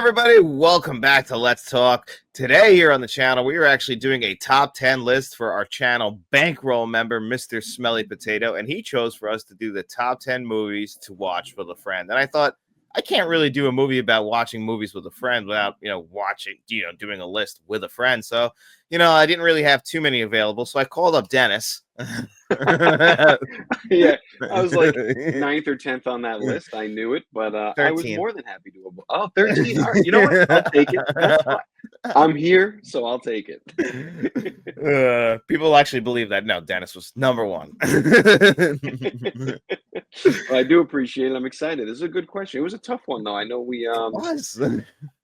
everybody. Welcome back to Let's Talk. Today here on the channel, we are actually doing a top 10 list for our channel bankroll member, Mr. Smelly Potato, and he chose for us to do the top 10 movies to watch with a friend. And I thought, I can't really do a movie about watching movies with a friend without, doing a list with a friend. So, I didn't really have too many available. So I called up Dennis. Yeah, I was like ninth or 10th on that list. I knew it, but I was 13. more than happy to. Oh, 13. All right. You know what? I'll take it. That's fine. I'm here, so I'll take it. People actually believe that. No, Dennis was number one. Well, I do appreciate it. I'm excited. This is a good question. It was a tough one, though. I know Was.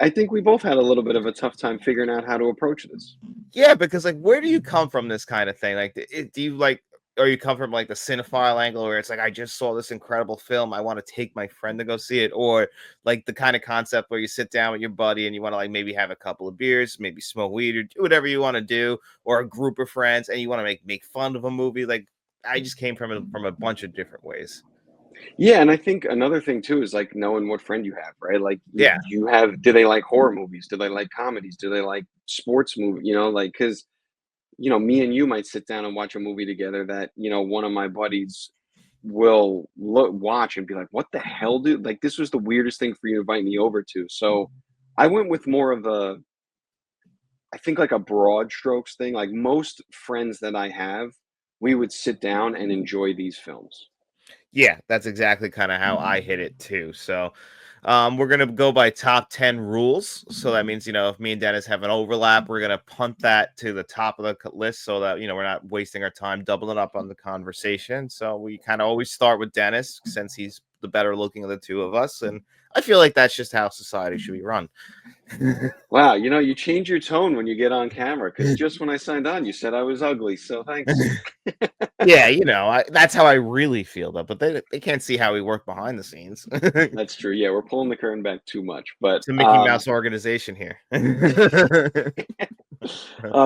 I think we both had a little bit of a tough time figuring out how to approach this. Yeah, because like, where do you come from this kind of thing? Like, do you like, or you come from like the cinephile angle where it's like, I just saw this incredible film, I want to take my friend to go see it, or like the kind of concept where you sit down with your buddy and you want to like maybe have a couple of beers, maybe smoke weed or do whatever you want to do, or a group of friends and you want to make fun of a movie. Like, I just came from a bunch of different ways. Yeah, and I think another thing too is like knowing what friend you have, right? Like Yeah. you have, do they like horror movies? Do they like comedies? Do they like sports movies? Like because me and you might sit down and watch a movie together that, one of my buddies will watch and be like, "What the hell, dude? Like, this was the weirdest thing for you to invite me over to." So I went with more of I think like a broad strokes thing. Like most friends that I have, we would sit down and enjoy these films. Yeah, that's exactly kind of how I hit it too. So, we're gonna go by top 10 rules. So that means, if me and Dennis have an overlap, we're gonna punt that to the top of the list so that we're not wasting our time doubling up on the conversation. So we kind of always start with Dennis since he's the better looking of the two of us, and I feel like that's just how society should be run. Wow, you change your tone when you get on camera because just when I signed on, you said I was ugly. So thanks. Yeah, that's how I really feel though, but they can't see how we work behind the scenes. That's true. Yeah, we're pulling the curtain back too much, but It's a Mickey Mouse organization here.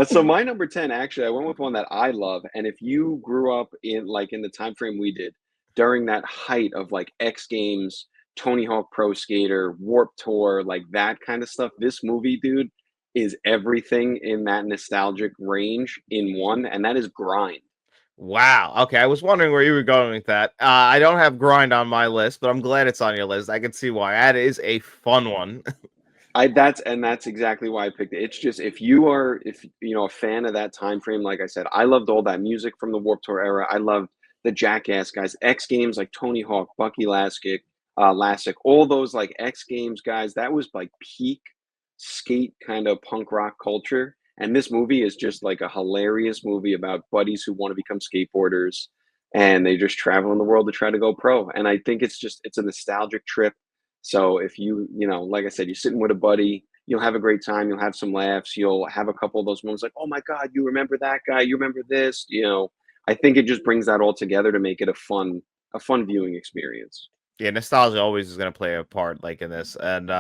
so my number 10, actually, I went with one that I love. And if you grew up in the time frame we did during that height of like X Games, Tony Hawk Pro Skater, Warp Tour, like that kind of stuff, this movie, dude, is everything in that nostalgic range in one, and that is Grind. Wow. Okay, I was wondering where you were going with that. I don't have Grind on my list, but I'm glad it's on your list. I can see why. That is a fun one. That's exactly why I picked it. It's just if a fan of that time frame, like I said, I loved all that music from the Warped Tour era. I loved the Jackass guys, X Games like Tony Hawk, Bucky Lasek, all those like X Games guys. That was like peak skate kind of punk rock culture. And this movie is just like a hilarious movie about buddies who want to become skateboarders and they just travel in the world to try to go pro. And I think it's a nostalgic trip. So if like I said, you're sitting with a buddy, you'll have a great time, you'll have some laughs, you'll have a couple of those moments like, oh my God, you remember that guy, you remember this, I think it just brings that all together to make it a fun viewing experience. Yeah, nostalgia always is going to play a part like in this. And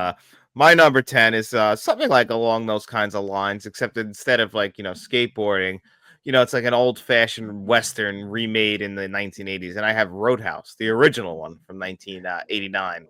my number 10 is something like along those kinds of lines, except instead of like, skateboarding, it's like an old-fashioned Western remade in the 1980s. And I have Roadhouse, the original one from 1989.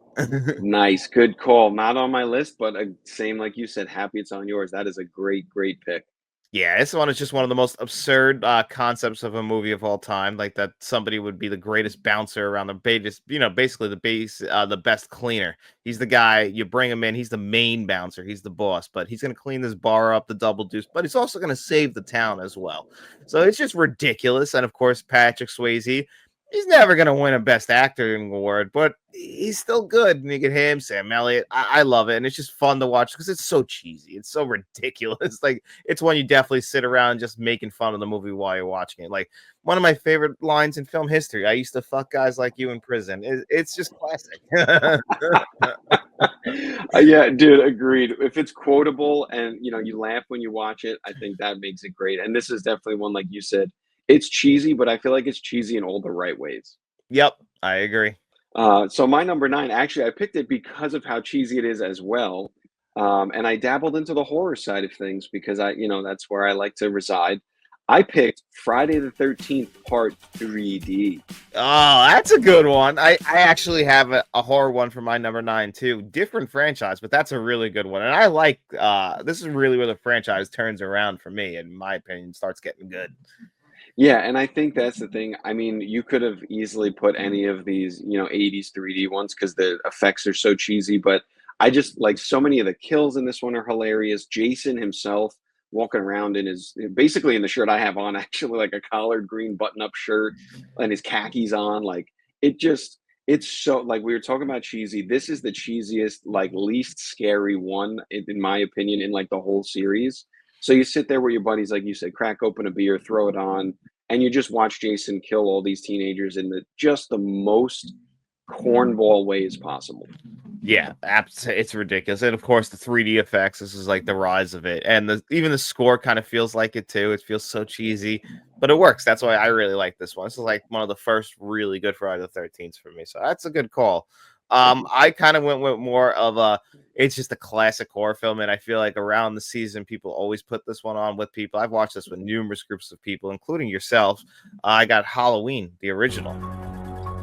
Nice, good call. Not on my list, but same like you said, happy it's on yours. That is a great, great pick. Yeah, this one is just one of the most absurd concepts of a movie of all time. Like that somebody would be the greatest bouncer around the base, basically the best cleaner. He's the guy you bring him in. He's the main bouncer. He's the boss, but he's going to clean this bar up, the Double Deuce, but he's also going to save the town as well. So it's just ridiculous. And of course, Patrick Swayze. He's never going to win a Best Acting award, but he's still good. And you get him, Sam Elliott. I love it. And it's just fun to watch because it's so cheesy. It's so ridiculous. Like, it's one you definitely sit around just making fun of the movie while you're watching it. Like, one of my favorite lines in film history, I used to fuck guys like you in prison. It's just classic. Yeah, dude, agreed. If it's quotable and you laugh when you watch it, I think that makes it great. And this is definitely one, like you said, it's cheesy, but I feel like it's cheesy in all the right ways. Yep, I agree. So my number 9, actually, I picked it because of how cheesy it is as well. And I dabbled into the horror side of things because that's where I like to reside. I picked Friday the 13th Part 3D. Oh, that's a good one. I actually have a horror one for my number 9 too. Different franchise, but that's a really good one. And I like this is really where the franchise turns around for me, in my opinion, starts getting good. Yeah, and I think that's the thing. I mean, you could have easily put any of these, 80s 3D ones because the effects are so cheesy, but I just like so many of the kills in this one are hilarious. Jason himself walking around in his basically in the shirt I have on, actually like a collared green button-up shirt and his khakis on. Like it just it's so like we were talking about cheesy. This is the cheesiest, like least scary one, in my opinion, in like the whole series. So you sit there with your buddies, like you said, crack open a beer, throw it on, and you just watch Jason kill all these teenagers in the most cornball ways possible. Yeah, it's ridiculous. And of course the 3D effects, this is like the rise of it. And even the score kind of feels like it too. It feels so cheesy, but it works. That's why I really like this one. This is like one of the first really good Friday the 13th for me. So that's a good call. I kind of went with more of a it's just a classic horror film, and I feel like around the season people always put this one on with people. I've watched this with numerous groups of people, including yourself. I got Halloween, the original.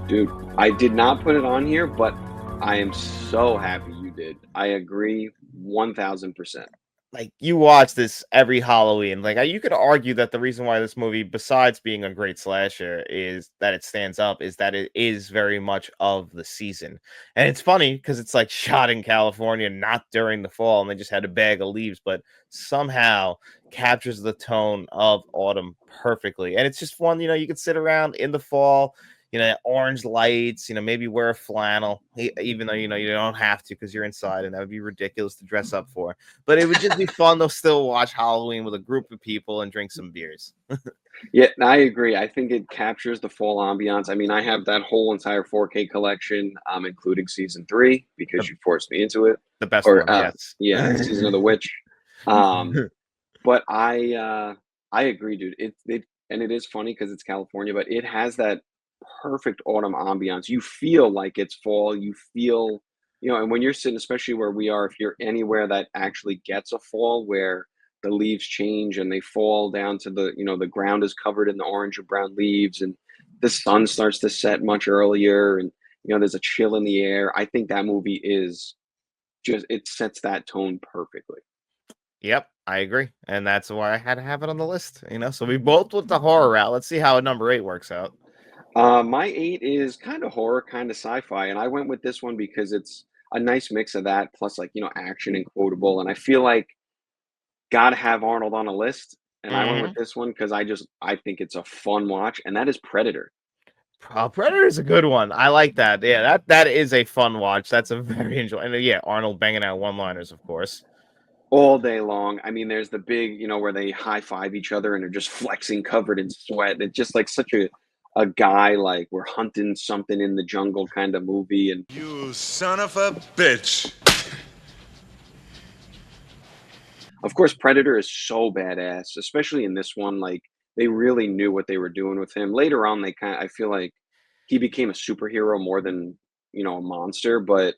Dude, I did not put it on here, but I am so happy you did. I agree 1000%. Like, you watch this every Halloween. Like, you could argue that the reason why this movie, besides being a great slasher, is that it stands up, is that it is very much of the season. And it's funny because it's like shot in California, not during the fall, and they just had a bag of leaves, but somehow captures the tone of autumn perfectly. And it's just fun, you could sit around in the fall, orange lights, maybe wear a flannel, even though, you don't have to because you're inside, and that would be ridiculous to dress up for. But it would just be fun to still watch Halloween with a group of people and drink some beers. Yeah, I agree. I think it captures the full ambiance. I mean, I have that whole entire 4K collection, including season three, because The, you forced me into it. the best Or one, yes. yeah, season of the witch. Um, but I agree, dude. It and it is funny because it's California, but it has that perfect autumn ambiance. You feel like it's fall. You feel, and when you're sitting, especially where we are, if you're anywhere that actually gets a fall where the leaves change and they fall down to the ground is covered in the orange and brown leaves and the sun starts to set much earlier and there's a chill in the air. I think that movie is just it sets that tone perfectly. Yep, I agree. And that's why I had to have it on the list. So we both went the horror route. Let's see how number 8 works out. My eight is kind of horror, kind of sci-fi, and I went with this one because it's a nice mix of that plus like action and quotable. And I feel like gotta have Arnold on a list, and I went with Mhm. this one because I think it's a fun watch, and that is Predator. Predator is a good one. I like that. Yeah, that is a fun watch. That's a very enjoyable. And yeah, Arnold banging out one-liners, of course. All day long. I mean, there's the big, where they high five each other and they're just flexing covered in sweat. It's just like such a guy like we're hunting something in the jungle kind of movie. And You son of a bitch. of course, Predator is so badass, especially in this one. Like they really knew what they were doing with him. Later on, I feel like he became a superhero more than a monster. But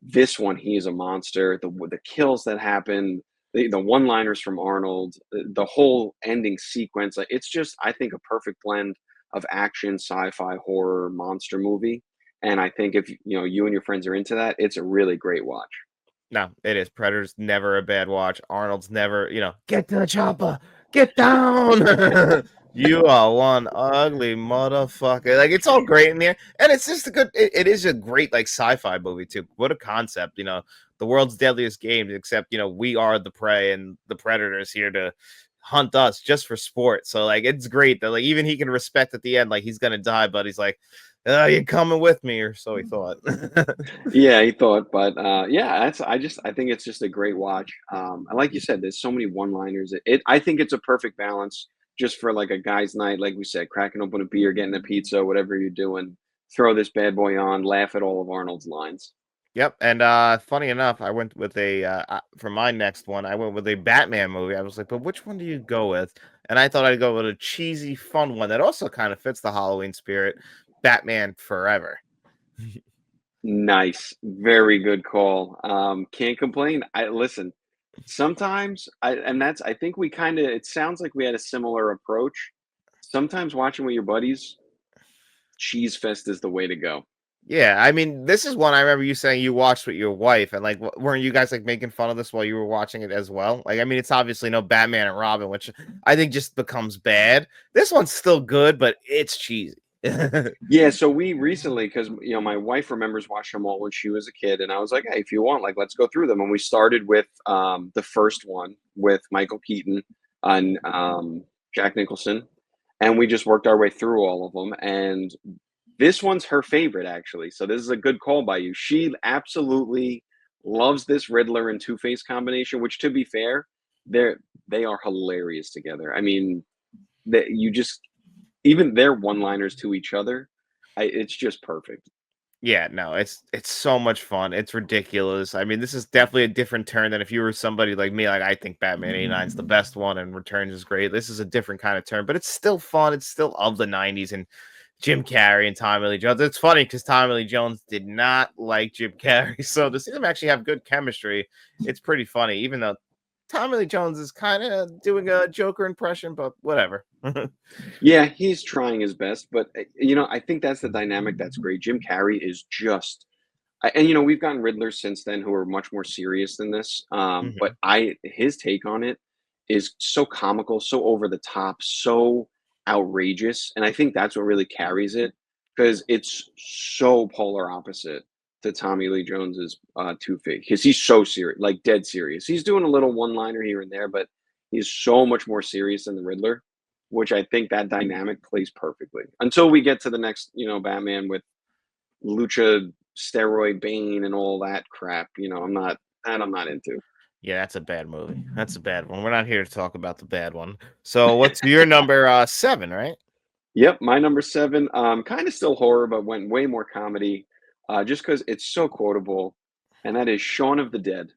this one, he is a monster. The kills that happen, the one-liners from Arnold, the whole ending sequence, like it's just I think a perfect blend of action, sci-fi, horror, monster movie. And I think if you and your friends are into that, it's a really great watch. No, it is. Predator's never a bad watch. Arnold's never, get to the chopper, get down. You are one ugly motherfucker. Like, it's all great in there, and it's just it is a great like sci-fi movie too. What a concept, the world's deadliest game. Except we are the prey, and the predator is here to hunt us just for sport. So like, it's great that like even he can respect at the end, like he's gonna die, but he's like, you're coming with me, or so he thought. Yeah, he thought, but yeah, I think it's just a great watch. And like you said, there's so many one-liners. I think it's a perfect balance just for like a guy's night, like we said, cracking open a beer, getting a pizza, whatever you're doing. Throw this bad boy on, laugh at all of Arnold's lines. Yep, and funny enough, I went with for my next one, I went with a Batman movie. I was like, "But which one do you go with?" And I thought I'd go with a cheesy, fun one that also kind of fits the Halloween spirit, Batman Forever. Nice, very good call. Can't complain. I listen. Sometimes I think we kind of, it sounds like we had a similar approach. Sometimes watching with your buddies, Cheese Fest is the way to go. Yeah, I mean, this is one I remember you saying you watched with your wife, and like, weren't you guys like making fun of this while you were watching it as well? Like, I mean, it's obviously no Batman and Robin, which I think just becomes bad. This one's still good, but it's cheesy. Yeah, so we recently, because my wife remembers watching them all when she was a kid, and I was like, hey, if you want, like, let's go through them. And we started with the first one with Michael Keaton and Jack Nicholson, and we just worked our way through all of them. And this one's her favorite, actually. So this is a good call by you. She absolutely loves this Riddler and Two-Face combination, which, to be fair, they are hilarious together. I mean, that you just even their one-liners to each other, it's just perfect. Yeah, no, it's so much fun. It's ridiculous. I mean, this is definitely a different turn than if you were somebody like me. Like, I think Batman '89 is the best one, and Returns is great. This is a different kind of turn, but it's still fun. It's still of the '90s, and Jim Carrey and Tommy Lee Jones. It's funny because Tommy Lee Jones did not like Jim Carrey, so to see them actually have good chemistry, it's pretty funny. Even though Tommy Lee Jones is kind of doing a Joker impression, but whatever. Yeah, he's trying his best, but I think that's the dynamic that's great. Jim Carrey is just, and we've gotten Riddlers since then who are much more serious than this. But Mhm. his take on it is so comical, so over the top, so outrageous, and I think that's what really carries it because it's so polar opposite to Tommy Lee Jones's Two Face because he's so serious, like dead serious. He's doing a little one liner here and there, but he's so much more serious than the Riddler, which I think that dynamic plays perfectly until we get to the next, Batman with Lucha steroid Bane and all that crap. I'm not into. Yeah, that's a bad movie. That's a bad one. We're not here to talk about the bad one. So, what's your number 7, right? Yep, my number seven, kind of still horror, but went way more comedy, just because it's so quotable, and that is Shaun of the Dead.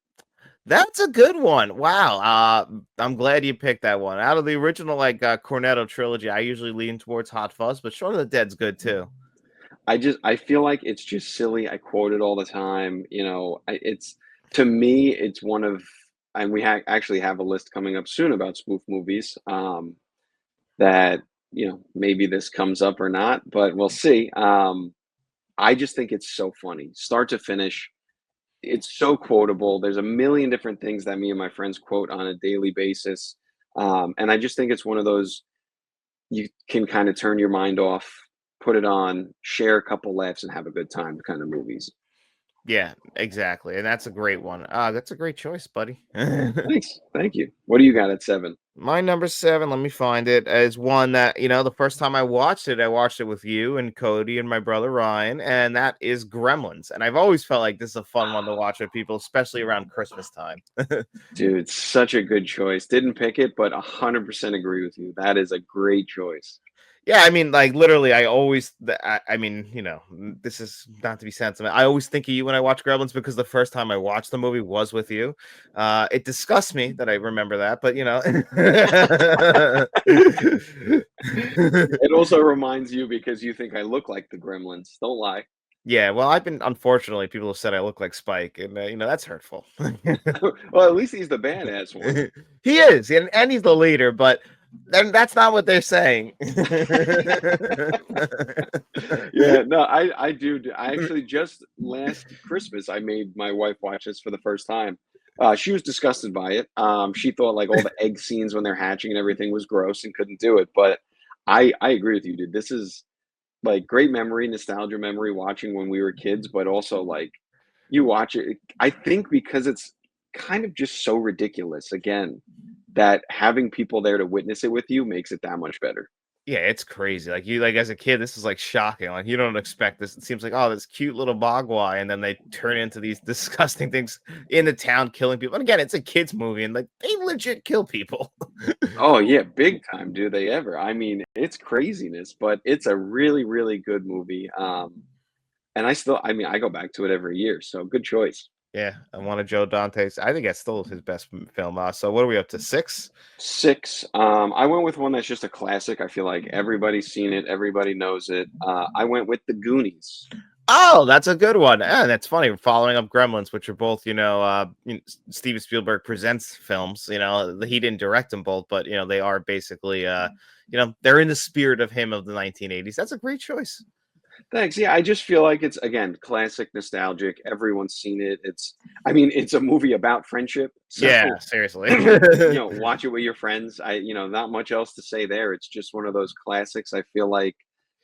That's a good one. Wow. I'm glad you picked that one. Out of the original like Cornetto trilogy, I usually lean towards Hot Fuzz, but Shaun of the Dead's good too. I feel like it's just silly. I quote it all the time. It's to me, it's one of, and we actually have a list coming up soon about spoof movies. That maybe this comes up or not, but we'll see. I just think it's so funny, start to finish. It's so quotable. There's a million different things that me and my friends quote on a daily basis, and I just think it's one of those you can kind of turn your mind off, put it on, share a couple laughs, and have a good time kind of movies. Yeah, exactly. And that's a great one. That's a great choice, buddy. Thanks, thank you. What do you got at seven? My number 7, let me find it, is one that, the first time I watched it with you and Cody and my brother Ryan, and that is Gremlins. And I've always felt like this is a fun one to watch with people, especially around Christmas time. Dude, such a good choice. Didn't pick it, but 100% agree with you. That is a great choice. Yeah, I mean, like literally, I mean, this is not to be sentimental. I always think of you when I watch Gremlins because the first time I watched the movie was with you. It disgusts me that I remember that, but It also reminds you because you think I look like the Gremlins. Don't lie. Yeah, well, unfortunately, people have said I look like Spike, and that's hurtful. Well, at least he's the badass one. He is, and he's the leader, but then that's not what they're saying. Yeah, no, I do. I actually just last Christmas I made my wife watch this for the first time. She was disgusted by it. She thought like all the egg scenes when they're hatching and everything was gross and couldn't do it. But I agree with you, dude. This is like great memory, nostalgia memory watching when we were kids, but also like you watch it. I think because it's kind of just so ridiculous again that having people there to witness it with you makes it that much better. Yeah, it's crazy. Like as a kid, this is like shocking. Like you don't expect this. It seems like, oh, this cute little mogwai, and then they turn into these disgusting things in the town, killing people. And again, it's a kids movie, and like they legit kill people. Oh yeah, big time. Do they ever? I mean, it's craziness, but it's a really, really good movie. And I mean, I go back to it every year. So good choice. Yeah, and one of Joe Dante's. I think that's still his best film. So what are we up to? 6? Six. I went with one that's just a classic. I feel like everybody's seen it, everybody knows it. I went with The Goonies. Oh, that's a good one. And that's funny. Following up Gremlins, which are both, Steven Spielberg presents films. He didn't direct them both, but they are basically, they're in the spirit of him of the 1980s. That's a great choice. Thanks. Yeah, I just feel like it's again classic nostalgic. Everyone's seen it. I mean, it's a movie about friendship. Yeah, So, seriously. watch it with your friends. Not much else to say there. It's just one of those classics. I feel like,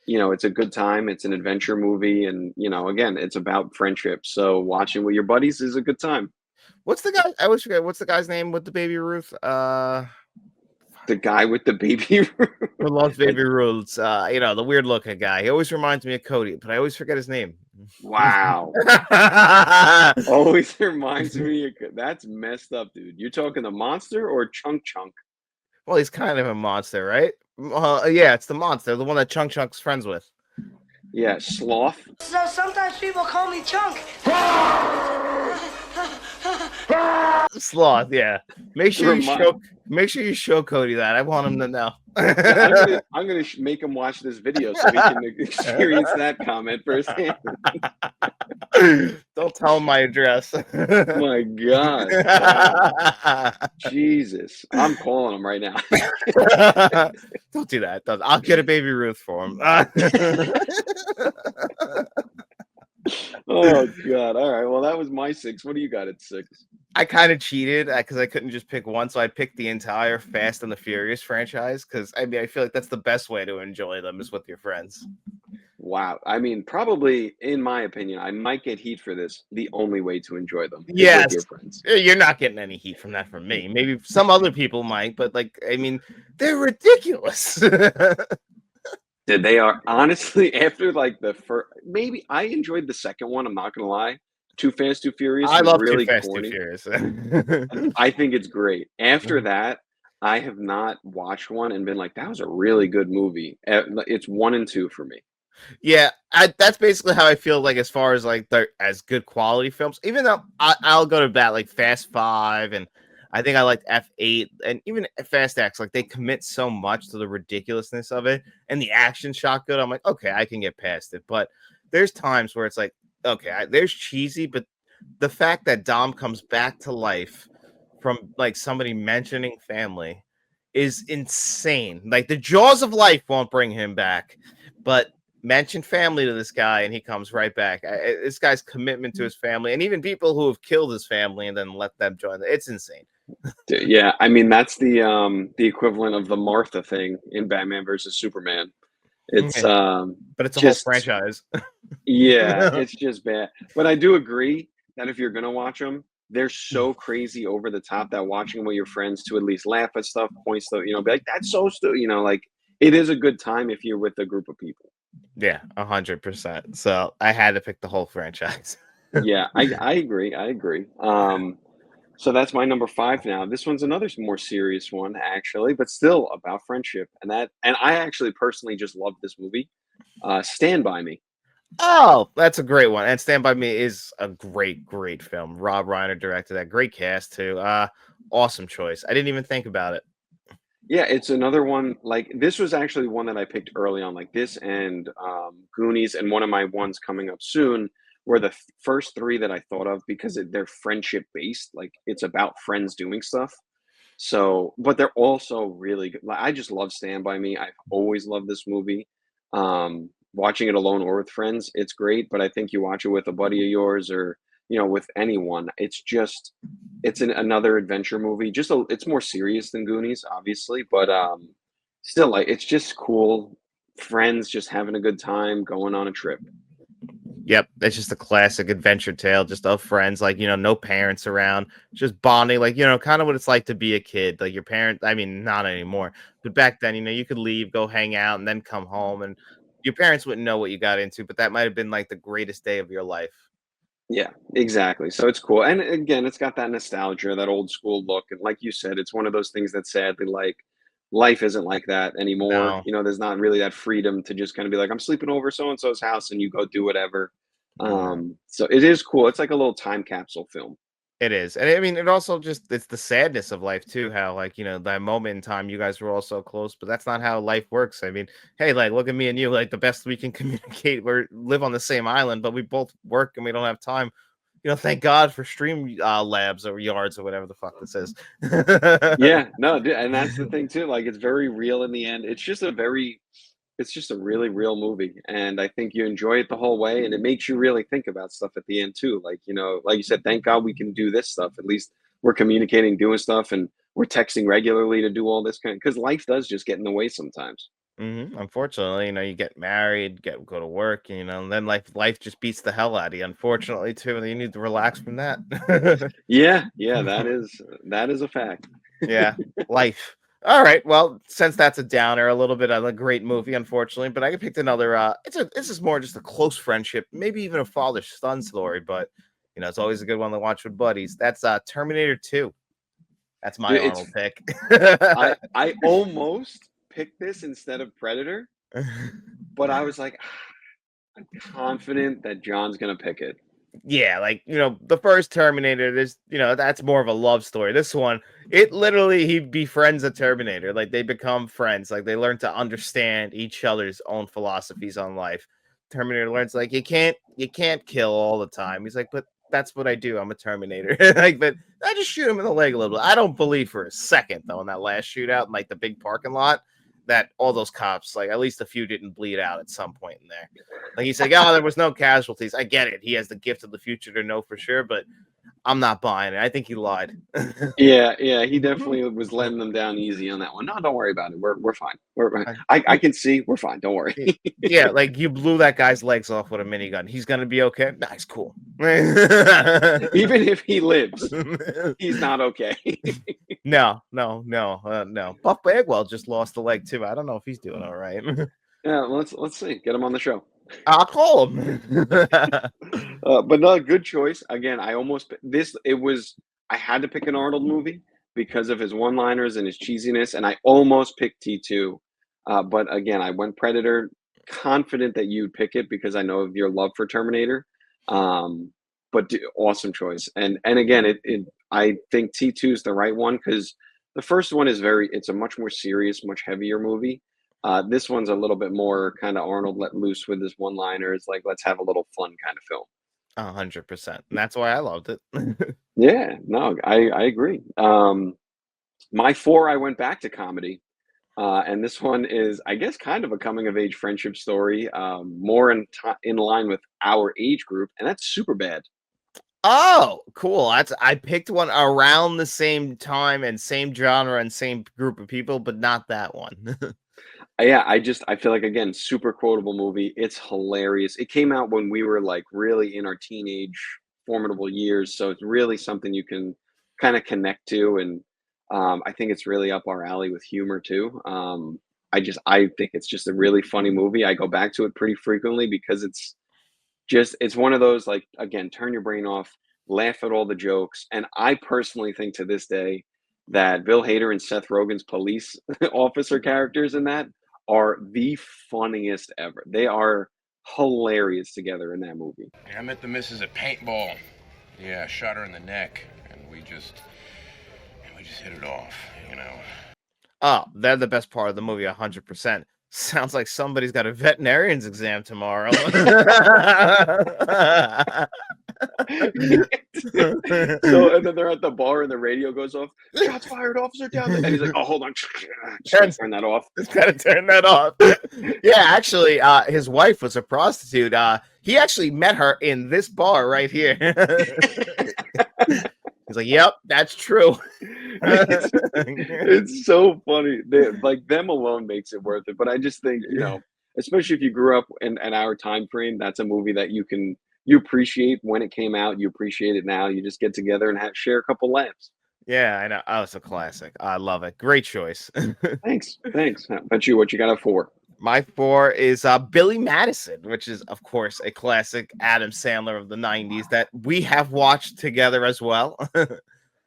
it's a good time. It's an adventure movie, and again, it's about friendship. So watching with your buddies is a good time. What's the guy? I always forget. What's the guy's name with the Baby Ruth? The guy with the baby. Who loves Baby Ruths? The weird looking guy. He always reminds me of Cody, but I always forget his name. Wow. Always reminds me. That's messed up, dude. You're talking the monster or Chunk Chunk? Well, he's kind of a monster, right? Yeah, it's the monster, the one that Chunk Chunk's friends with. Yeah, Sloth. So sometimes people call me Chunk. Sloth, yeah. Make sure you show Cody that. I want him to know. Yeah, I'm gonna make him watch this video so he can experience that comment firsthand. Don't tell him my address. My God. Wow. Jesus. I'm calling him right now. Don't do that. I'll get a Baby Ruth for him. Oh God. All right. Well, that was my 6. What do you got at 6? I kind of cheated because I couldn't just pick one, so I picked the entire Fast and the Furious franchise because I feel like that's the best way to enjoy them is with your friends. Wow. I mean, probably, in my opinion, I might get heat for this. The only way to enjoy them is Yes, with your friends. you're not getting any heat from that from me. Maybe some other people might, but they're ridiculous. They are honestly after like the first. Maybe I enjoyed the second one. I'm not gonna lie. Too Fast, Too Furious. I love really Too Fast, corny. Too Furious. I think it's great. After that, I have not watched one and been like, that was a really good movie. It's 1 and 2 for me. Yeah, that's basically how I feel like as far as like they're as good quality films. Even though I'll go to bat like Fast 5 and I think I liked F8 and even Fast X. Like they commit so much to the ridiculousness of it and the action shot good. I'm like, okay, I can get past it. But there's times where it's like, okay, there's cheesy, but the fact that Dom comes back to life from like somebody mentioning family is insane. Like the jaws of life won't bring him back, but mention family to this guy and he comes right back. This guy's commitment to his family and even people who have killed his family and then let them join. It's insane. Yeah, I mean that's the equivalent of the Martha thing in Batman versus Superman. It's but it's a just whole franchise. Yeah, it's just bad. But I do agree that if you're gonna watch them, they're so crazy over the top that watching them with your friends to at least laugh at stuff, point stuff, be like, that's so like it is a good time if you're with a group of people. Yeah, 100%. So I had to pick the whole franchise. Yeah, I agree. I agree. So that's my number 5 now. This one's another more serious one, actually, but still about friendship. And I actually personally just love this movie. Stand By Me. Oh, that's a great one. And Stand By Me is a great, great film. Rob Reiner directed that. Great cast too. Awesome choice. I didn't even think about it. Yeah, it's another one. Like this was actually one that I picked early on, like this and Goonies, and one of my ones coming up soon were the first 3 that I thought of because they're friendship based. Like it's about friends doing stuff. So, but they're also really good. Like, I just love Stand By Me. I've always loved this movie. Watching it alone or with friends, it's great. But I think you watch it with a buddy of yours or with anyone, it's another adventure movie. It's more serious than Goonies, obviously, but still, like it's just cool. Friends just having a good time, going on a trip. Yep, it's just a classic adventure tale, just of friends, like no parents around, just bonding, like kind of what it's like to be a kid. Like your parent, I mean, not anymore, but back then, you could leave, go hang out, and then come home, and your parents wouldn't know what you got into, but that might have been like the greatest day of your life. Yeah, exactly. So it's cool. And again, it's got that nostalgia, that old school look. And like you said, it's one of those things that sadly, like, life isn't like that anymore. No. There's not really that freedom to just kind of be like, I'm sleeping over so and so's house and you go do whatever. So it is cool. It's like a little time capsule film. It is. And I mean, it also just it's the sadness of life too, how like, that moment in time you guys were all so close, but that's not how life works. I mean, hey, like look at me and you, like the best we can communicate, we live on the same island, but we both work and we don't have time. Thank God for stream labs or yards or whatever the fuck this is. Yeah, no, and that's the thing too. Like, it's very real in the end. It's just a really real movie, and I think you enjoy it the whole way, and it makes you really think about stuff at the end too. Like, like you said, thank God we can do this stuff. At least we're communicating, doing stuff, and we're texting regularly to do all this kind. Because life does just get in the way sometimes. Unfortunately, you get married, go to work, and then life just beats the hell out of you. Unfortunately, too, and you need to relax from that. Yeah, yeah, that is a fact. Yeah, life. All right. Well, since that's a downer, a little bit of a great movie, unfortunately, but I picked another. This is more just a close friendship, maybe even a father son story, but it's always a good one to watch with buddies. That's Terminator 2. That's my Dude, it's Arnold pick. I almost picked this instead of Predator, but I was like, I'm confident that John's gonna pick it. Yeah, like the first Terminator, there's that's more of a love story. This one, it literally he befriends a Terminator, like they become friends, like they learn to understand each other's own philosophies on life. Terminator learns like you can't kill all the time. He's like, but that's what I do. I'm a Terminator. Like, but I just shoot him in the leg a little bit. I don't believe for a second though in that last shootout in like the big parking lot that all those cops, like at least a few, didn't bleed out at some point in there. Like he's like, oh, there was no casualties. I get it. He has the gift of the future to know for sure, but I'm not buying it. I think he lied. Yeah, yeah, he definitely was letting them down easy on that one. No, don't worry about it. We're fine. I can see we're fine. Don't worry. Yeah, like you blew that guy's legs off with a minigun. He's gonna be okay. Nah, he's cool. Even if he lives, he's not okay. No. Buck Bagwell just lost a leg too. I don't know if he's doing all right. Yeah, let's see. Get him on the show. I'll call him. But no, good choice. Again, I almost this it was I had to pick an Arnold movie because of his one-liners and his cheesiness, and I almost picked T2. But again, I went Predator, confident that you'd pick it because I know of your love for Terminator. But awesome choice. And again, I think T2 is the right one because the first one is it's a much more serious, much heavier movie. This one's a little bit more kind of Arnold let loose with his one-liners, like let's have a little fun kind of film. 100%. And that's why I loved it. Yeah, no, I agree. My four, I went back to comedy, and this one is, I guess, kind of a coming of age friendship story, more in line with our age group, and that's super bad. Oh, cool. I picked one around the same time and same genre and same group of people, but not that one. Yeah, I feel like, again, super quotable movie. It's hilarious. It came out when we were like really in our teenage formidable years, so it's really something you can kind of connect to, and I think it's really up our alley with humor too. I think it's just a really funny movie. I go back to it pretty frequently because it's one of those, like, again, turn your brain off, laugh at all the jokes, and I personally think to this day that Bill Hader and Seth Rogen's police officer characters in that are the funniest ever. They are hilarious together in that movie. I met the missus at paintball. Yeah, I shot her in the neck, and we just hit it off, you know. Oh, they're the best part of the movie, 100%. Sounds like somebody's got a veterinarian's exam tomorrow. So, and then they're at the bar and the radio goes off. Shots fired, officer down there. And he's like, oh, hold on. Just turn that off. Just gotta turn that off. Yeah, actually, his wife was a prostitute. He actually met her in this bar right here. He's like, yep, that's true. It's so funny. Like, them alone makes it worth it. But I just think, especially if you grew up in our time frame, that's a movie that you appreciate when it came out. You appreciate it now. You just get together and share a couple laughs. Yeah, I know. Oh, it's a classic. I love it. Great choice. Thanks. How about you? What you got it for? My four is Billy Madison, which is, of course, a classic Adam Sandler of the 90s that we have watched together as well.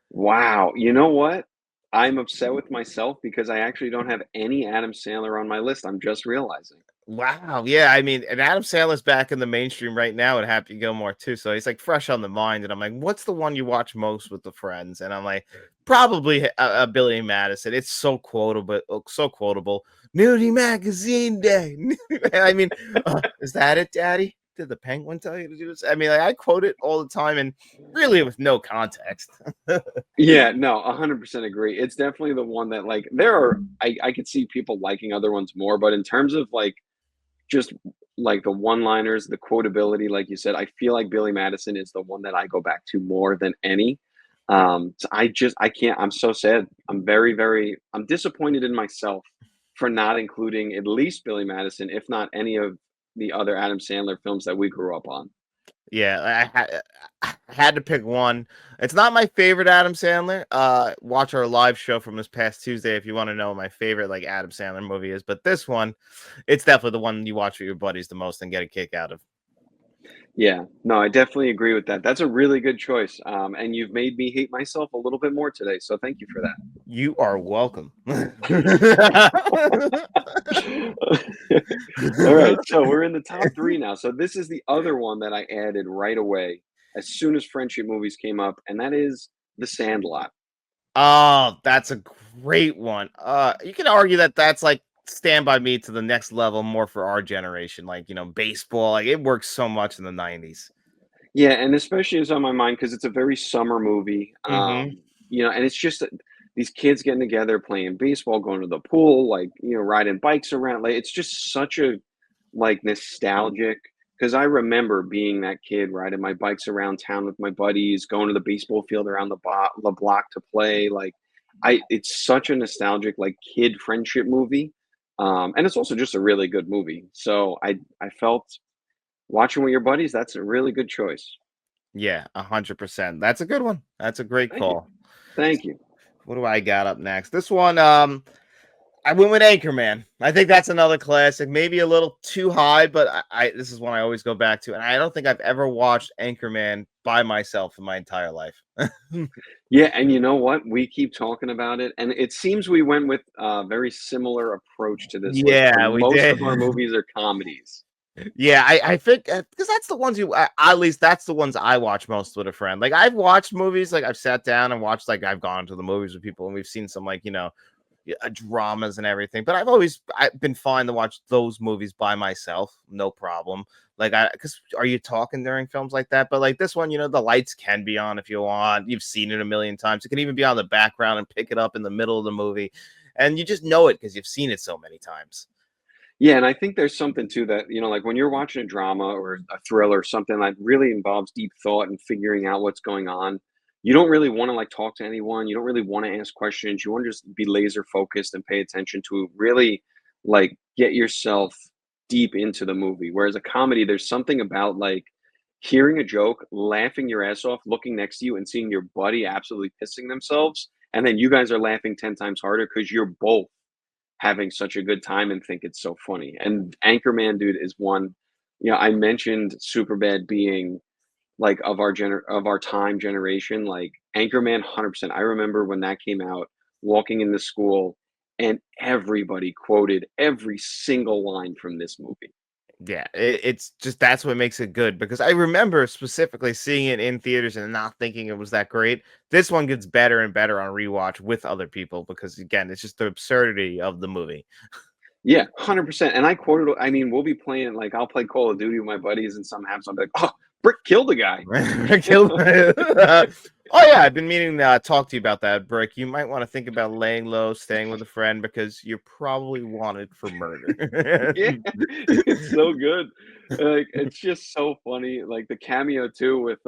Wow. You know what? I'm upset with myself because I actually don't have any Adam Sandler on my list. I'm just realizing. Wow. Yeah. I mean, and Adam Sandler's back in the mainstream right now at Happy Gilmore too. So he's like fresh on the mind. And I'm like, what's the one you watch most with the friends? And I'm like, probably Billy Madison. It's so quotable. So quotable. Nudie Magazine Day. I mean, is that it, Daddy? Did the penguin tell you to do this? I mean, like, I quote it all the time and really with no context. Yeah, no, 100% agree. It's definitely the one that like there are I could see people liking other ones more, but in terms of like just like the one-liners, the quotability, like you said, I feel like Billy Madison is the one that I go back to more than any. So I can't. I'm so sad. I'm very, very. I'm disappointed in myself for not including at least Billy Madison, if not any of the other Adam Sandler films that we grew up on. Yeah, I had to pick one. It's not my favorite Adam Sandler. Watch our live show from this past Tuesday if you want to know what my favorite like Adam Sandler movie is. But this one, it's definitely the one you watch with your buddies the most and get a kick out of. Yeah, no, I definitely agree with that. That's a really good choice. And you've made me hate myself a little bit more today. So thank you for that. You are welcome. All right, so we're in the top three now. So this is the other one that I added right away as soon as friendship movies came up, and that is The Sandlot. Oh, that's a great one. You can argue that that's like Stand By Me to the next level more for our generation. Like, baseball, like it works so much in the 90s. Yeah, and especially it's on my mind because it's a very summer movie. Mm-hmm. And it's just these kids getting together, playing baseball, going to the pool, like riding bikes around. Like it's just such a like nostalgic. Because I remember being that kid riding my bikes around town with my buddies, going to the baseball field around the block to play. Like, it's such a nostalgic like kid friendship movie, and it's also just a really good movie. So I felt watching with your buddies, that's a really good choice. Yeah, 100%. That's a good one. That's a great Thank you. call. Thank you. What do I got up next? This one, I went with Anchorman. I think that's another classic, maybe a little too high, but I this is one I always go back to, and I don't think I've ever watched Anchorman by myself in my entire life. Yeah, and you know what? We keep talking about it, and it seems we went with a very similar approach to this list, where Yeah, we most did. of our movies are comedies. Yeah, I think because that's the ones at least that's the ones I watch most with a friend. Like I've watched movies, like I've sat down and watched, like I've gone to the movies with people and we've seen some like dramas and everything. But I've been fine to watch those movies by myself, no problem. Like because are you talking during films like that? But like this one, the lights can be on if you want. You've seen it a million times. It can even be on the background and pick it up in the middle of the movie, and you just know it because you've seen it so many times. Yeah, and I think there's something to that, like when you're watching a drama or a thriller or something that really involves deep thought and figuring out what's going on, you don't really want to like talk to anyone. You don't really want to ask questions. You want to just be laser focused and pay attention to really like get yourself deep into the movie. Whereas a comedy, there's something about like hearing a joke, laughing your ass off, looking next to you and seeing your buddy absolutely pissing themselves. And then you guys are laughing 10 times harder because you're both having such a good time and think it's so funny. And Anchorman, dude, is one. I mentioned Superbad being like of our time generation. Like Anchorman, 100%. I remember when that came out, walking into school, and everybody quoted every single line from this movie. Yeah, it's just that's what makes it good because I remember specifically seeing it in theaters and not thinking it was that great. This one gets better and better on rewatch with other people because again, it's just the absurdity of the movie. Yeah, 100%. And I quoted. I mean, we'll be playing like I'll play Call of Duty with my buddies, and some have something like, "Oh, Brick killed a guy." Kill- oh yeah, I've been meaning to talk to you about that, Brick. You might want to think about laying low, staying with a friend because you're probably wanted for murder. Yeah, it's so good. Like it's just so funny. Like the cameo too with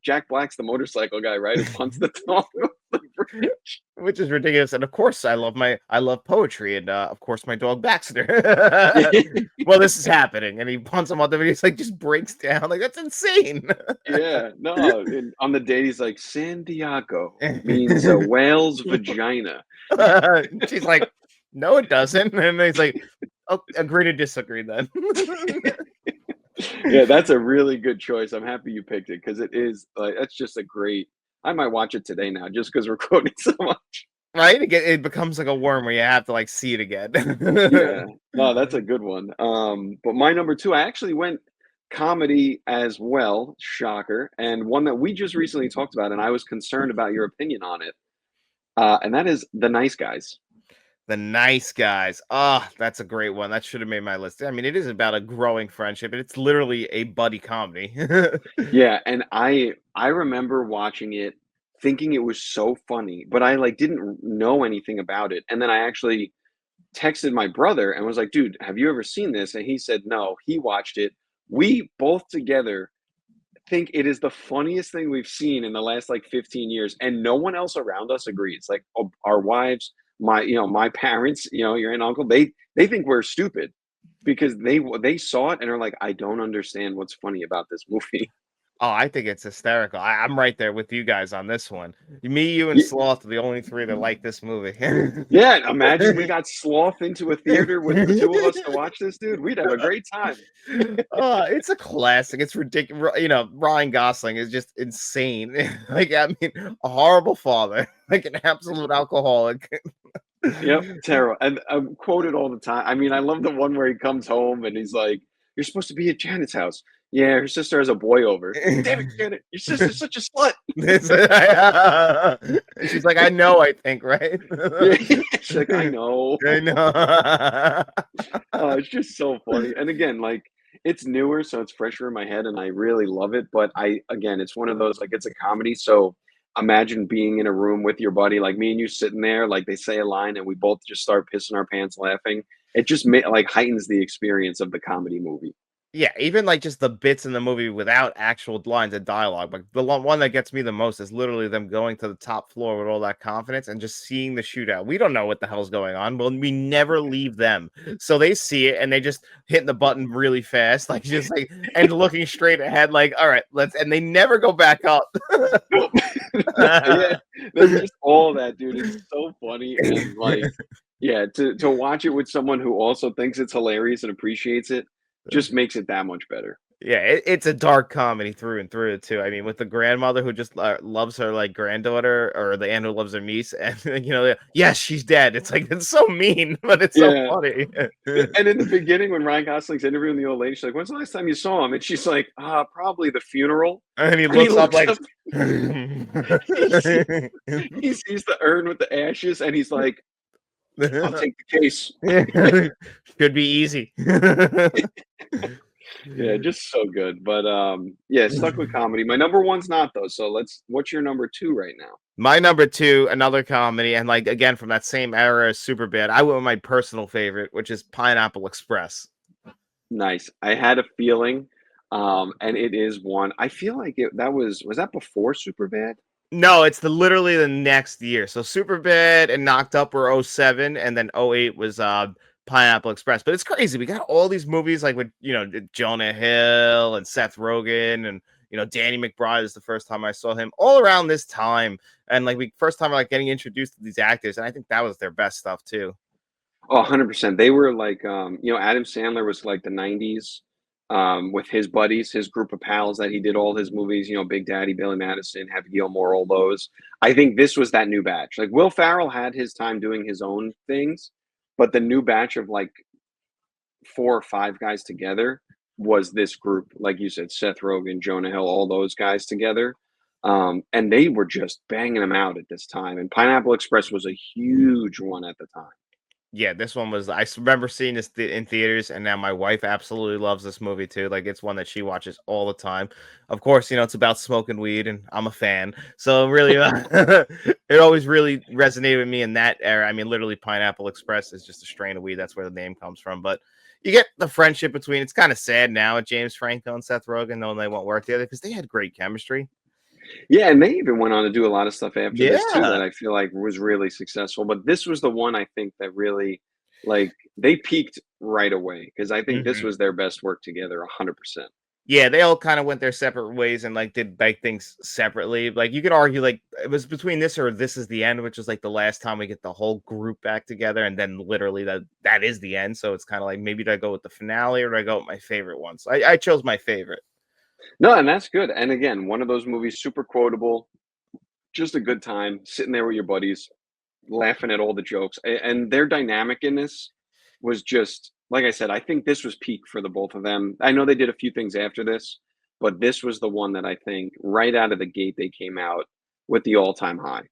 Jack Black's the motorcycle guy, right? Who punts the dog off the bridge. Which is ridiculous. And of course, I love poetry, and of course, my dog Baxter. Well, this is happening, and he punts him on the video. He's like, just breaks down. Like that's insane. Yeah, no. And on the date, he's like, San Diego means a whale's vagina. She's like, no, it doesn't. And he's like, oh, agree to disagree then. Yeah, that's a really good choice. I'm happy you picked it because it is like that's just a great. I might watch it today now just because we're quoting so much. right? It becomes like a worm where you have to like see it again. Yeah. No, that's a good one. But my number 2, I actually went comedy as well, shocker, and one that we just recently talked about, and I was concerned about your opinion on it, and that is The Nice Guys. The Nice Guys. Ah, that's a great one. That should have made my list. I mean, it is about a growing friendship, and it's literally a buddy comedy. Yeah, and I remember watching it thinking it was so funny, but I, like, didn't know anything about it, and then I actually texted my brother and was like, "Dude, have you ever seen this?" And he said, "No." He watched it. We both together think it is the funniest thing we've seen in the last, like, 15 years, and no one else around us agrees. Like, our wives, my parents, your aunt and uncle, they think we're stupid because they saw it and are like, "I don't understand what's funny about this movie." Oh, I think it's hysterical. I'm right there with you guys on this one. Me, you, and Sloth are the only three that like this movie. Yeah, imagine we got Sloth into a theater with the 2 of us to watch this, dude. We'd have a great time. It's a classic. It's ridiculous. You know, Ryan Gosling is just insane. Like, I mean, a horrible father, like an absolute alcoholic. Yep, terrible, and I'm quoted all the time. I mean, I love the one where he comes home and he's like, "You're supposed to be at Janet's house." "Yeah, her sister has a boy over." "Damn it, Janet, your sister's such a slut." She's like, I know, I think, right? Yeah, she's like, "I know." I know. It's just so funny, and again, like, it's newer, so it's fresher in my head, and I really love it, but again, it's one of those, like, it's a comedy, so imagine being in a room with your buddy, like, me and you sitting there, like, they say a line, and we both just start pissing our pants laughing. It just like, heightens the experience of the comedy movie. Yeah, even like just the bits in the movie without actual lines of dialogue. Like the one that gets me the most is literally them going to the top floor with all that confidence and just seeing the shootout. We don't know what the hell's going on. Well, we never leave them. So they see it and they just hitting the button really fast, like just like and looking straight ahead, like, all right, let's and they never go back up. Yeah, there's just all that, dude. It's so funny and, like, yeah, to watch it with someone who also thinks it's hilarious and appreciates it just makes it that much better. Yeah, it's a dark comedy through and through too. I mean, with the grandmother who just loves her like granddaughter, or the aunt who loves her niece, and yes, she's dead. It's like it's so mean, but it's so Yeah. funny. And in the beginning, when Ryan Gosling's interviewing the old lady, she's like, "When's the last time you saw him?" And she's like, Probably the funeral." And he And he looks up looks like, up, he sees the urn with the ashes, and he's like, "I'll take the case." should be easy. Yeah, just so good. But yeah, stuck with comedy. My number one's not though. So what's your number 2 right now? My number 2, another comedy, and like again from that same era as Superbad. I went with my personal favorite, which is Pineapple Express. Nice. I had a feeling, and it is one. I feel like that was that before Superbad? No, it's literally the next year. So Superbad and Knocked Up were '07, and then '08 was Pineapple Express. But it's crazy. We got all these movies like with Jonah Hill and Seth Rogen and Danny McBride is the first time I saw him all around this time. And like we first time like getting introduced to these actors, and I think that was their best stuff too. Oh, 100%. They were like, Adam Sandler was like the 90s, with his buddies, his group of pals that he did all his movies, Big Daddy, Billy Madison, Happy Gilmore, all those. I think this was that new batch. Like Will Ferrell had his time doing his own things, but the new batch of like 4 or 5 guys together was this group. Like you said, Seth Rogen, Jonah Hill, all those guys together. And they were just banging them out at this time. And Pineapple Express was a huge one at the time. Yeah, this one was. Remember seeing this in theaters, and now my wife absolutely loves this movie too. Like it's one that she watches all the time. Of course, it's about smoking weed, and I'm a fan, so really, it always really resonated with me in that era. I mean, literally, Pineapple Express is just a strain of weed. That's where the name comes from. But you get the friendship between. It's kind of sad now with James Franco and Seth Rogen, knowing they won't work together because they had great chemistry. Yeah, and they even went on to do a lot of stuff after this too Yeah. that I feel like was really successful. But this was the one I think that really, like, they peaked right away because I think this Mhm. was their best work together, 100%. Yeah, they all kind of went their separate ways and like did like things separately. Like you could argue like it was between this or This Is the End, which is like the last time we get the whole group back together, and then literally that is the end. So it's kind of like maybe do I go with the finale or do I go with my favorite one? So I chose my favorite. No, and that's good. And again, one of those movies, super quotable, just a good time sitting there with your buddies. laughing at all the jokes, and their dynamic in this was just like I said. I think this was peak for the both of them. I know they did a few things after this, but this was the one that I think right out of the gate they came out with the all-time high.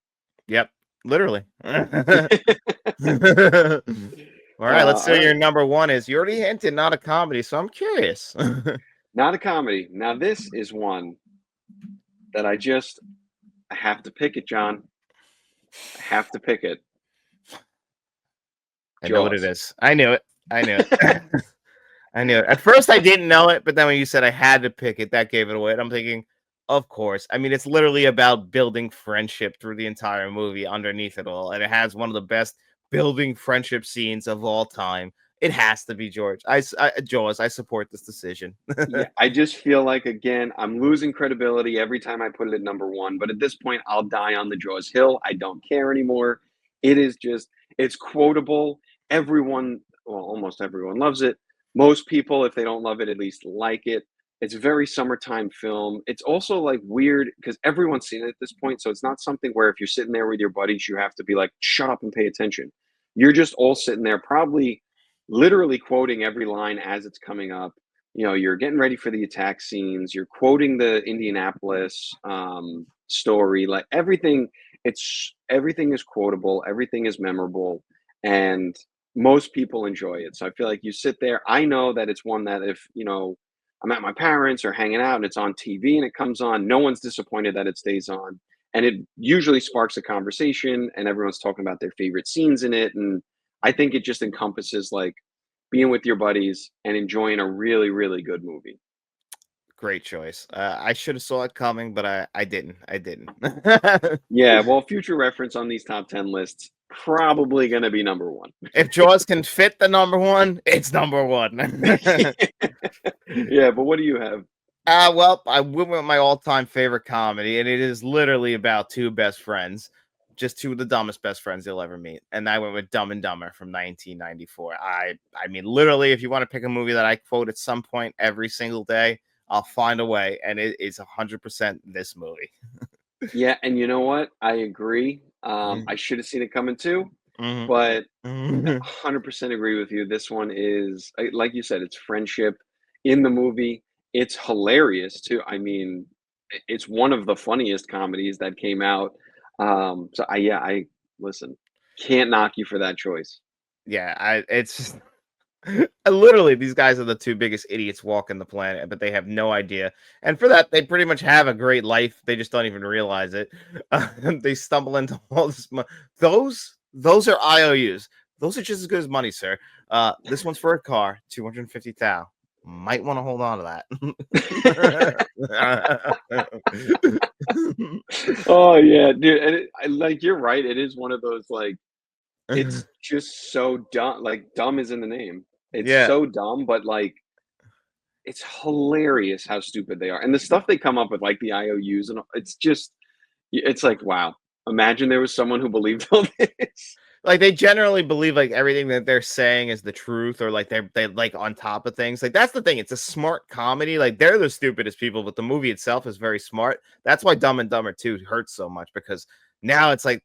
Yep, literally. All right, let's see All what your right, number one is. You already hinted not a comedy, so I'm curious. not a comedy. Now this is one that I have to pick it, John. I have to pick it. I know what it Jaws. is. I knew it. I knew it. I knew it. At first, I didn't know it, but then when you said I had to pick it, that gave it away. And I'm thinking, of course. I mean, it's literally about building friendship through the entire movie underneath it all. And it has one of the best building friendship scenes of all time. It has to be George. Jaws. I support this decision. Yeah, I just feel like again, I'm losing credibility every time I put it at number one. But at this point, I'll die on the Jaws hill. I don't care anymore. It is just, it's quotable. Everyone, well, almost everyone loves it. Most people, if they don't love it, at least like it. It's a very summertime film. It's also like weird because everyone's seen it at this point. So it's not something where if you're sitting there with your buddies, you have to be like, shut up and pay attention. You're just all sitting there, probably literally quoting every line as it's coming up. You know, you're getting ready for the attack scenes, you're quoting the Indianapolis story, like everything. It's everything is quotable, everything is memorable, and most people enjoy it. So I feel like you sit there, I know that it's one that if I'm at my parents or hanging out and it's on TV and it comes on, no one's disappointed that it stays on, and it usually sparks a conversation and everyone's talking about their favorite scenes in it. And I think it just encompasses like being with your buddies and enjoying a really, really good movie. Great choice. I should have saw it coming, but I didn't. I didn't. Yeah, well, future reference on these top 10 lists, probably going to be number one. If Jaws can fit the number one, it's number one. Yeah, but what do you have? Well, I went with my all-time favorite comedy, and it is literally about two best friends, just two of the dumbest best friends you'll ever meet. And I went with Dumb and Dumber from 1994. I mean, literally, if you want to pick a movie that I quote at some point every single day, I'll find a way, and it is 100% this movie. Yeah, and you know what? I agree. Mhm. I should have seen it coming too, Mhm. but Mhm. 100% agree with you. This one is, like you said, it's friendship in the movie. It's hilarious too. I mean, it's one of the funniest comedies that came out. So I listen, can't knock you for that choice. Yeah, it's just literally these guys are the two biggest idiots walking the planet, but they have no idea. And for that, they pretty much have a great life. They just don't even realize it. They stumble into all this. Those are IOUs. Those are just as good as money, sir. This one's for a car, 250,000. Might want to hold on to that. Oh yeah, dude. And like you're right. It is one of those like it's just so dumb. Like dumb is in the name. It's Yeah. so dumb, but like it's hilarious how stupid they are. And the stuff they come up with, like the IOUs, and it's just it's like, wow. Imagine there was someone who believed all this. Like they generally believe like everything that they're saying is the truth, or like they like on top of things. Like that's the thing. It's a smart comedy. Like they're the stupidest people, but the movie itself is very smart. That's why Dumb and Dumber 2 hurts so much, because now it's like,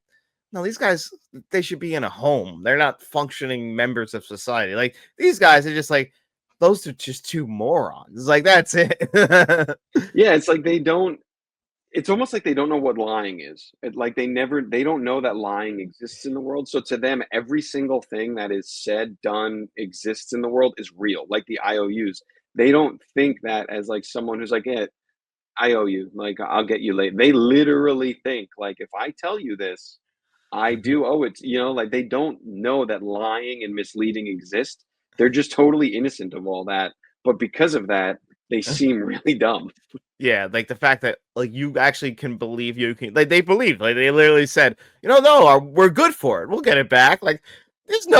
no, these guys, they should be in a home. They're not functioning members of society. Like these guys are just like, those are just two morons. Like that's it. Yeah, it's like they don't it's almost like they don't know what lying is. Like they don't know that lying exists in the world. So to them, every single thing that is said, done, exists in the world is real. Like the IOUs, they don't think that as like someone who's like, yeah, I owe you. Like I'll get you late. They literally think like if I tell you this, I do owe it. Like they don't know that lying and misleading exist. They're just totally innocent of all that. But because of that, they seem really dumb. Yeah, like the fact that like you actually can believe you can, like they believe, like they literally said, no, we're good for it. We'll get it back. Like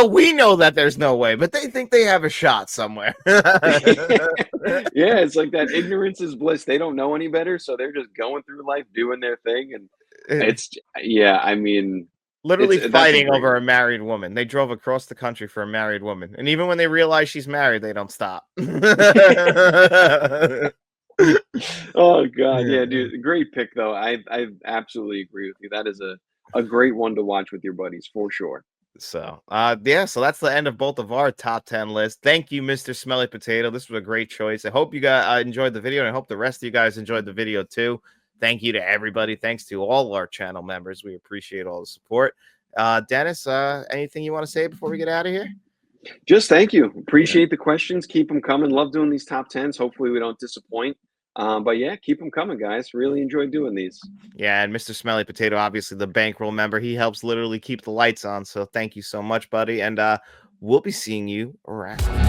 we know that there's no way, but they think they have a shot somewhere. Yeah, it's like that ignorance is bliss. They don't know any better, so they're just going through life doing their thing, and it's yeah. I mean, Literally that's a fighting great over a one. married woman. They drove across the country for a married woman, and even when they realize she's married, they don't stop. Oh God, yeah, dude, great pick though. I absolutely agree with you. That is a great one to watch with your buddies for sure. So, yeah, so that's the end of both of our top 10 lists. Thank you, Mr. Smelly Potato. This was a great choice. I hope you guys enjoyed the video, and I hope the rest of you guys enjoyed the video too. Thank you to everybody. Thanks to all our channel members. We appreciate all the support. Dennis, anything you want to say before we get out of here? Just thank you. Appreciate the questions. Keep them coming. Love doing these top 10s. Hopefully we don't disappoint. But yeah, keep them coming, guys. Really enjoy doing these. Yeah, and Mr. Smelly Potato, obviously the bankroll member, he helps literally keep the lights on. So thank you so much, buddy. And we'll be seeing you around.